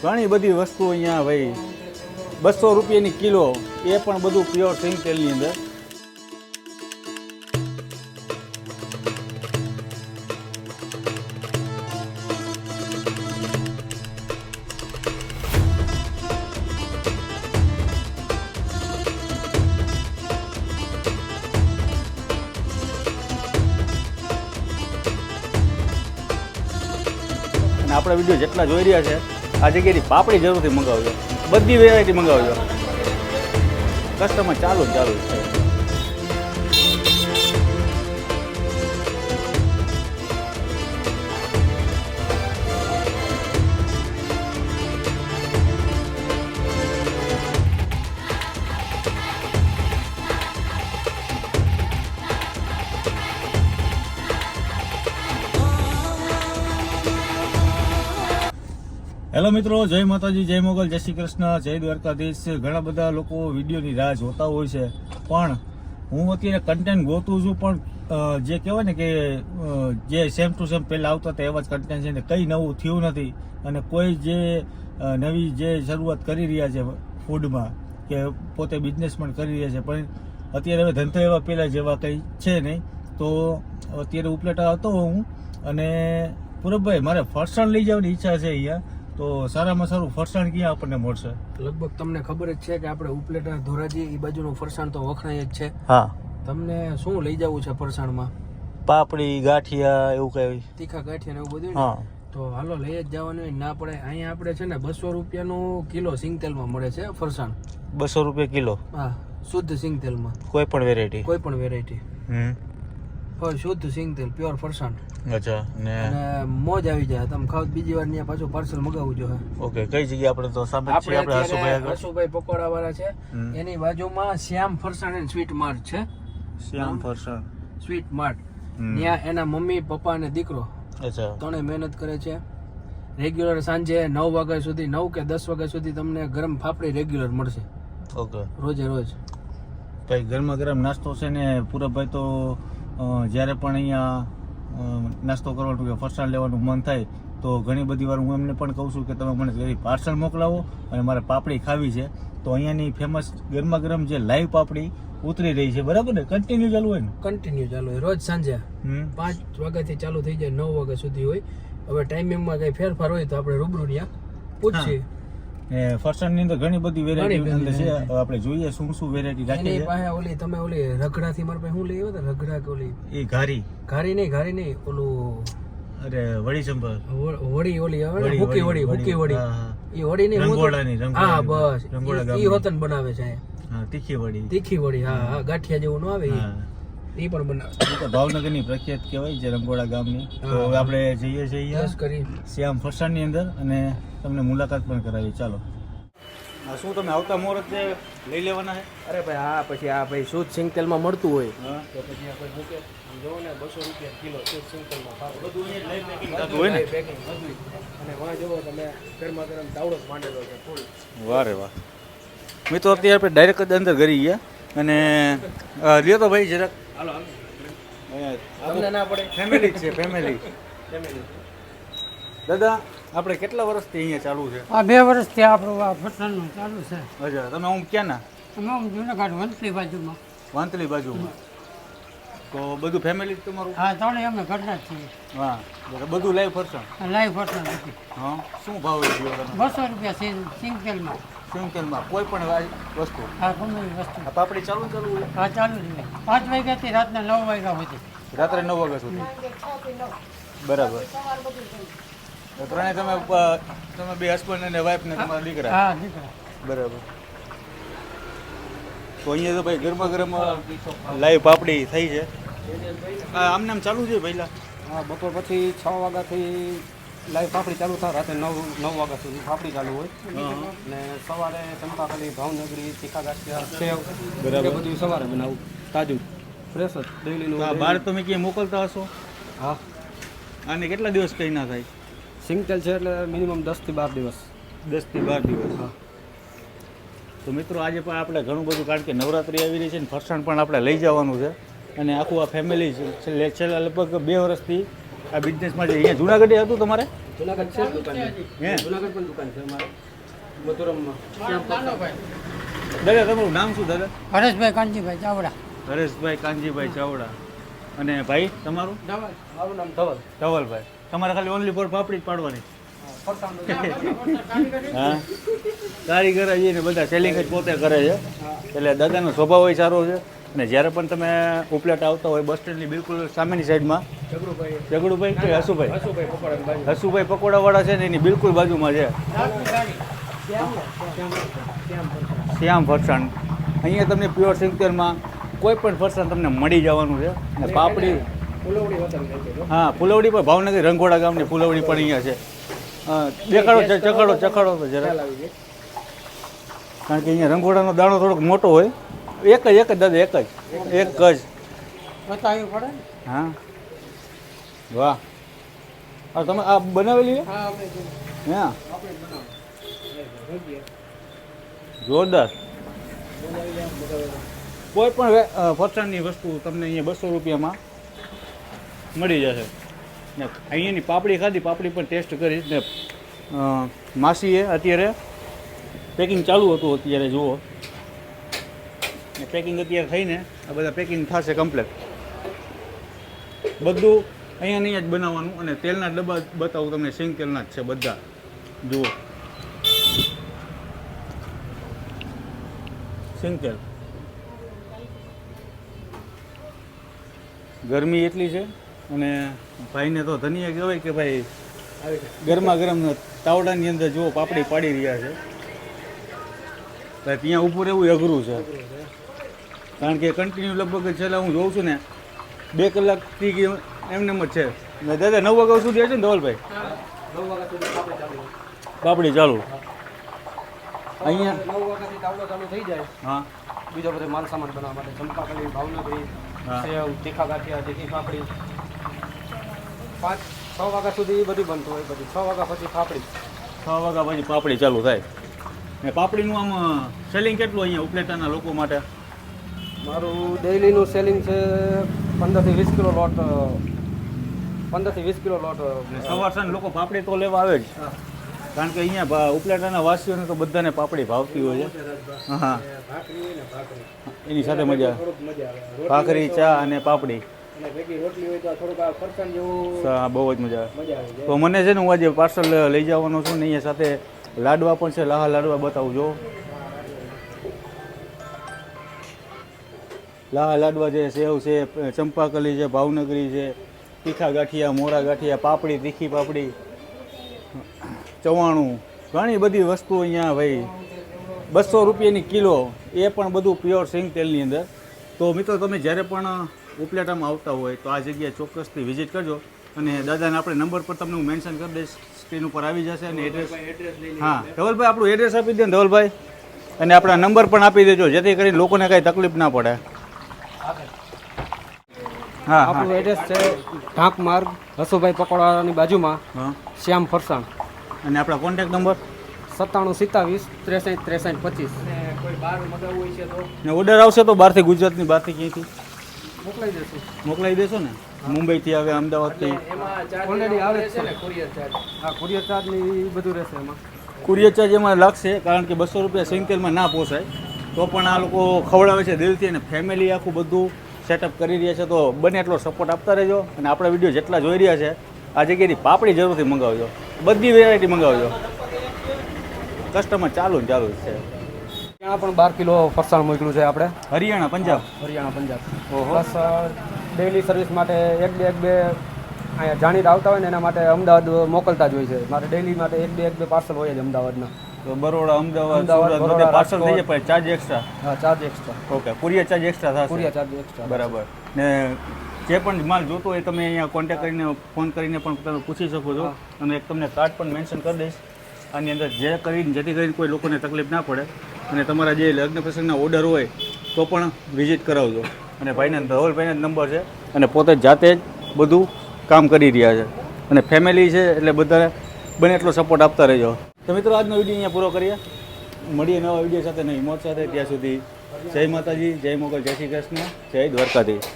ઘણી બધી વસ્તુ અહીંયા ભાઈ 200 રૂપિયાની કિલો, એ પણ બધું પ્યોર સિંગ તેલની અંદર. આપણા વિડીયો જેટલા જોઈ રહ્યા છે, આ જગ્યાની પાપડી જરૂરથી મંગાવજો, બધી વેરાયટી મંગાવજો. કસ્ટમર ચાલુ જ છે. હેલો મિત્રો, જય માતાજી, જય મોગલ, જય શ્રી કૃષ્ણ, જય દ્વારકાધીશ. ઘણા બધા લોકો વિડીયોની રાહ જોતા હોય છે, પણ હું અત્યારે કન્ટેન્ટ ગોતું છું. પણ જે કહેવાય ને કે જે સેમ ટુ સેમ પહેલાં આવતા હતા એવા જ કન્ટેન્ટ છે ને, કંઈ નવું થયું નથી. અને કોઈ જે નવી જે શરૂઆત કરી રહ્યા છે ફૂડમાં, કે પોતે બિઝનેસ પણ કરી રહ્યા છે, પણ અત્યારે હવે ધંધો એવા પહેલાં જેવા કંઈ છે નહીં. તો અત્યારે ઉપલેટા હતો હું, અને પૂરબભાઈ મારે ફરસાણ લઈ જવાની ઈચ્છા છે અહીંયા. તો સારામાં સારું ફરસાણ ક્યાં આપણને મળશે? લગભગ તમને ખબર જ છે કે આપણે ઉપલેટા ધોરાજી એ બાજુનું ફરસાણ તો વખણાય જ છે. હા, તમને શું લઈ જવું છે ફરસાણમાં? પાપડી, ગાંઠિયા, એવું કઈ તીખા ગાંઠિયા ને એવું બધું? હા, તો હાલો લઈ જ જવાનું હોય ના પડે. અહીંયા આપણે છે ને 200 રૂપિયાનું કિલો સિંગતેલમાં મળે છે ફરસાણ. 200 રૂપિયા કિલો? હા, શુદ્ધ સિંગતેલમાં. કોઈ પણ વેરાયટી? કોઈ પણ વેરાયટી. શુદ્ધ સિંગતેલ, પ્યોર ફરસાણ. અચ્છા. અને મોજ આવી જાય. તમે ખાવ બીજી વાર ત્યાં પાછું પાર્સલ મગાવવું જોઈએ. ઓકે, કઈ જગ્યાએ? આપણે તો સામે છે, આપણે હસુભાઈ પકોડા વાળા છે, એની બાજુમાં શ્યામ ફરસાણ એન્ડ સ્વીટ માર્ટ છે. શ્યામ ફરસાણ સ્વીટ માર્ટ. ત્યાં એના મમ્મી, પપ્પા અને દીકરો ત્રણે મહેનત કરે છે. રેગ્યુલર સાંજે 9 વાગ્યા સુધી, 9 કે 10 વાગ્યા સુધી તમને ગરમ ફાફડી રેગ્યુલર મળશે. ઓકે, રોજે રોજ ભાઈ ગરમા ગરમ નાસ્તો છે ને. પૂરબભાઈ તો જ્યારે પણ અહીંયા નાસ્તો કરવાનું કે ફરસાણ લેવાનું મન થાય તો ઘણી બધી વાર હું એમને પણ કહું છું કે તમે મને પાર્સલ મોકલાવો અને મારે પાપડી ખાવી છે. તો અહીંયાની ફેમસ ગરમા ગરમ જે લાઈવ પાપડી ઉતરી રહી છે, બરાબર ને? કન્ટિન્યુ ચાલુ હોય ને? કન્ટિન્યુ ચાલુ હોય. રોજ સાંજે 5 વાગ્યાથી ચાલુ થઈ જાય, 9 વાગ્યા સુધી હોય. હવે ટાઈમિંગમાં કઈ ફેરફાર હોય તો આપણે રૂબરૂ ત્યાં પૂછીએ. ફરસાણની અંદર ઘણી બધી વેરાયટી અંદર છે. આપણે જોઈએ શું શું વેરાયટી રાખી છે. પાસે ઓલી તમે ઓલી રગડાથી મારા પાસે શું લઈ આવ્યા હતા? રગડા કે ઓલી એ ઘારી નહીં ઓલું, અરે વડી સંભાર, વડી ઓલી આવે ને, હુકી વડી. એ વડી નહીં, રંગોળાની. હા બસ, ઈ હોતન બનાવે છે. હા, તીખી વડી. હા, ગાંઠિયા જેવું ન આવે એ પણ બનાવે. ભાવનગરની પ્રખ્યાત કહેવાય છે રંગોળા ગામની. તો આપણે જઈએ છીએ શ્યામ ફરસાણની અંદર અને તમને મુલાકાત પણ કરાવી. ચાલો. શું તમે આવતા મુહૂર્તે લઈ લેવાના છે? અરે ભાઈ હા, પછી આ ભાઈ શુદ્ધ સિંગતેલમાં મળતું હોય તો પછી આપણે મૂકે જોવો ને 200 રૂપિયા કિલો શુદ્ધ સિંગતેલમાં બધું પેકિંગ બધું. અને વાં જોવો તમે ગરમા ગરમ તાવડો માંડેલો છે ફૂલ. વાહ રે વાહ. મિત્રો અત્યારે આપણે ડાયરેક્ટ જ અંદર કરી ગયા અને લ્યો તો ભાઈ જરાક. હાલો તમને ના પડે. ફેમિલી છે, ફેમિલી. દાદા, આપણે કેટલા વર્ષથી અહીંયા ચાલુ છે? આ 2 વર્ષથી આપણું આ ફરસાણનું ચાલુ છે. અચ્છા, તમે આમ ક્યાંના? અમે આમ જુનાગઢ વંથલી બાજુમાં. વાંતલી બાજુમાં. તો બધું ફેમિલી તમારું? હા, ત્રણેય અમે ઘરના જ છીએ. હા, બધું લાઈવ ફરસાણ? લાઈવ ફરસાણ નથી. હા, શું ભાવ ગયો તમે? 200 રૂપિયા સિંગતેલમાં. સિંગતેલમાં કોઈ પણ વસ્તુ? હા, ગમે એવી વસ્તુ. આ પાપડી ચાલુ હોય? હા, ચાલુ જ હોય. 5 વાગ્યાથી રાતના 9 વાગ્યા સુધી. રાત્રે 9 વાગ્યા સુધી? બરાબર. ત્રણે તમે બે હસબન્ડ અને વાઈફ ને તમારા દીકરા? હા, દીકરા. બરાબર. તો અહીંયા તો ભાઈ ગરમા ગરમ લાઈવ પાપડી થઈ છે. આમને આમ ચાલુ છે પહેલા? હા, બપોર પછી 6 વાગ્યાથી લાઈવ પાપડી ચાલુ થાય. રાતે 9 વાગ્યા સુધી પાપડી ચાલુ હોય. અને સવારે ચંપાકલી, ભાવનગરી, તીખા ગાંઠિયા, સેવ બરાબર બધું સવારે બનાવું. તાજું ફ્રેશ જ ડેઈલીનું. બહાર તમે ક્યાંય મોકલતા હશો? હા. આને કેટલા દિવસ કંઈ ના થાય? સિંગતેલ છે એટલે મિનિમમ 10 થી 12 દિવસ. 10 થી 12 દિવસ. હા. તો મિત્રો આજે પણ આપણે ઘણું બધું, કારણ કે નવરાત્રિ આવી રહી છે ને ફરસાણ પણ આપણે લઈ જવાનું છે. અને આખું આ ફેમિલી છેલ્લા લગભગ 2 વર્ષથી આ બિઝનેસમાં છે. અહીંયા જુનાગઢે હતું તમારે? જુનાગઢ છે દુકાન હે જુનાગઢ પણ દુકાન છે અમારે મધુરમમાં શ્યામ નાનો ભાઈ દાદા તમારું નામ શું દાદા? હરેશભાઈ કાનજીભાઈ ચાવડા હરેશભાઈ કાનજીભાઈ ચાવડા. અને ભાઈ તમારું? મારું નામ ધવલ ધવલભાઈ. તમારે ખાલી ઓનલી ફોર પાપડી જ પાડવાની? હા, કારીગર જ ને બધા સેલિંગ જ પોતે કરે છે. એટલે દાદાનો સ્વભાવ ય સારો છે. અને જ્યારે પણ તમે ઉપલેટ આવતા હોય બસ સ્ટેન્ડની બિલકુલ સામેની સાઈડમાં જગડુભાઈ કે હસુભાઈ પકોડાવાળા છે ને એની બિલકુલ બાજુમાં છે શ્યામ ફરસાણ. અહીંયા તમને પ્યોર સિંગતેલમાં કોઈ પણ ફરસાણ તમને મળી જવાનું છે. અને પાપડી હા, ફુલવડી પણ ભાવનગર રંગોળા ગામની ફુલવડી પણ અહીંયા છે. દેખાડો ચખાડો તો જરા, કારણ કે અહીંયા રંગોળાનો દાણો થોડોક મોટો હોય. એક જ દાદા, એક જ બતાવવું પડે ને. હા, વાહ. આ તમે આ બનાવેલી છે? હા આપણે હા, જોરદાર. કોઈ પણ ફરસાણની વસ્તુ તમને અહીંયા 200 રૂપિયામાં મળી જશે. ને અહીંયાની પાપડી ખાધી, પાપડી પણ ટેસ્ટ કરીશ ને. માસીએ અત્યારે પેકિંગ ચાલુ હતું, અત્યારે જુઓ ને પેકિંગ અત્યારે થઈને આ બધા પેકિંગ થશે કમ્પ્લેટ. બધું અહીંયા નહીં જ બનાવવાનું. અને તેલના ડબ્બા બતાવું તમને, સિંગ તેલના જ છે બધા. જુઓ સિંગ તેલ. ગરમી એટલી છે અને ભાઈને તો ધનિયા કહેવાય કે ભાઈ ગરમા ગરમ તાવડાની અંદર જુઓ પાપડી પાડી રહ્યા છે. ભાઈ ત્યાં ઊભું રહેવું અઘરું છે, કારણ કે કન્ટિન્યુ લગભગ છેલ્લા હું જોઉં છું ને 2 કલાકથી એમને જ છે. દાદા 9 વાગ્યા સુધી હશે ને ધવલભાઈ? 9 વાગ્યા સુધી પાપડી ચાલુ અહીંયા 9 વાગ્યાથી તાવડો ચાલુ થઈ જાય. હા, બીજો બધો માલ સામાન બનાવવા માટે ચંપાકલી, ભાવનગરી, હા. સેવ, તીખા ગાંઠિયા, તીખી પાપડી 5-6 વાગ્યા સુધી એ બધું બનતું હોય. પછી 6 વાગ્યા પછી પાપડી. 6 વાગ્યા પછી પાપડી ચાલુ થાય. ને પાપડીનું આમ સેલિંગ કેટલું અહીંયા ઉપલેટાના લોકો માટે? મારું ડેઈલીનું સેલિંગ છે 15 થી 20 કિલો લોટ. 15 થી 20 કિલો લોટ. સવાર સાંજ લોકો પાપડી તો લેવા આવે જ, કારણ કે અહીંયા ઉપલેટાના વાસીઓને તો બધાને પાપડી ભાવતી હોય છે. હા, ભાખરી હોય ને ભાખરી એની સાથે મજા, થોડુંક મજા આવે. ભાખરી, ચા અને પાપડી. અને ભેગી રોટલી હોય તો થોડુંક આ ફરસાણ જેવું હા, બહુ જ મજા આવે. મજા આવી જાય. તો મને છે ને, હું આજે પાર્સલ લઈ જવાનો છું ને. અહીંયા સાથે લાડવા પણ છે, લાહા લાડવા બતાવું જો. લાહા લાડવા છે, સેવ છે, ચંપાકલી છે, ભાવનગરી છે, તીખા ગાંઠિયા, મોરા ગાંઠિયા, પાપડી, તીખી પાપડી, ચવાણું, ઘણી બધી વસ્તુ અહીંયા ભાઈ 200 રૂપિયાની કિલો. એ પણ બધું પ્યોર સિંગ તેલની અંદર. તો મિત્રો, તમે જ્યારે પણ ઉપલેટામાં આવતા હોય તો આ જગ્યાએ ચોક્કસથી વિઝિટ કરજો. અને દાદાને આપણે નંબર પર તમને હું મેન્શન કરી દઈશ, સ્ક્રીન ઉપર આવી જશે. અને એડ્રેસ, હા ધવલભાઈ આપણું એડ્રેસ આપી દે ને ધવલભાઈ, અને આપણા નંબર પણ આપી દેજો, જેથી કરીને લોકોને કાંઈ તકલીફ ના પડે. હા, આપણું એડ્રેસ છે ઢાંક માર્ગ, હસુભાઈ પકોડાની બાજુમાં, હા. શ્યામ ફરસાણ. અને આપણા કોન્ટેક્ટ નંબર 97 27 63 63 25. કોઈ બહાર મગાવવું હોય છે તો ને ઓર્ડર આવશે તો બહારથી, ગુજરાતની બહારથી ક્યાંયથી મોકલાઈ દેશું. મોકલાવી દેશો ને? મુંબઈથી આવે, અમદાવાદથી? ઓલરેડી આવે જ છે ને કુરિયર ચાર્જ. હા, કુરિયર ચાર્જ ને એ બધું રહેશે એમાં. કુરિયર ચાર્જ એમાં લાગશે, કારણ કે 200 રૂપિયા સિંગ તેલમાં ના પોસાય. તો પણ આ લોકો ખવડાવે છે દિલથી, અને ફેમિલી આખું બધું સેટઅપ કરી રહ્યા છે. તો બને એટલો સપોર્ટ આપતા રહેજો. અને આપણા વિડીયો જેટલા જોઈ રહ્યા છે, આ જગ્યાએથી પાપડી જરૂરથી મંગાવજો, બધી વેરાયટી મંગાવજો. કસ્ટમર ચાલુ જ છે. ત્યાં પણ 12 કિલો ફરસાણ મોકલ્યું છે આપણે, હરિયાણા, પંજાબ. હરિયાણા, પંજાબ. ઓહો. પ્લસ ડેઈલી સર્વિસ માટે એક બે અહીંયા જાણીતા આવતા હોય ને એના માટે અમદાવાદ મોકલતા જ હોય છે. મારે ડેઈલી માટે એક બે પાર્સલ હોય જ અમદાવાદના. તો બરોડા, અમદાવાદ, અમદાવાદ, સુરત બધે બરોડા, પાર્સલ થઈ જાય, રાજકોટ. પણ ચાર્જ એક્સ્ટ્રા? હા, charge extra. Okay, courier charge extra થશે? Courier charge extra. બરાબર. ને જે પણ માલ જોતો હોય તમે અહીંયા કોન્ટેક્ટ કરીને, ફોન કરીને પણ તમે પૂછી શકો છો. અને એક તમને કાર્ડ પણ મેન્શન કરી દઈશ આની અંદર, જેથી કરીને કોઈ લોકોને તકલીફ ના પડે. અને તમારા જે લગ્ન પ્રસંગના ઓર્ડર હોય તો પણ વિઝિટ કરાવજો. અને ભાઈને, ધવલભાઈના જ નંબર છે, અને પોતે જાતે જ બધું કામ કરી રહ્યા છે. અને ફેમિલી છે એટલે બધાને બને એટલો સપોર્ટ આપતા રહેજો. તો મિત્રો, આજનો વિડીયો અહીંયા પૂરો કરીએ. મળીએ નવા વિડીયો સાથે, નવી મોજ સાથે. ત્યાં સુધી જય માતાજી, જય મોગલ, જય શ્રી કૃષ્ણ, જય દ્વારકાધીશ.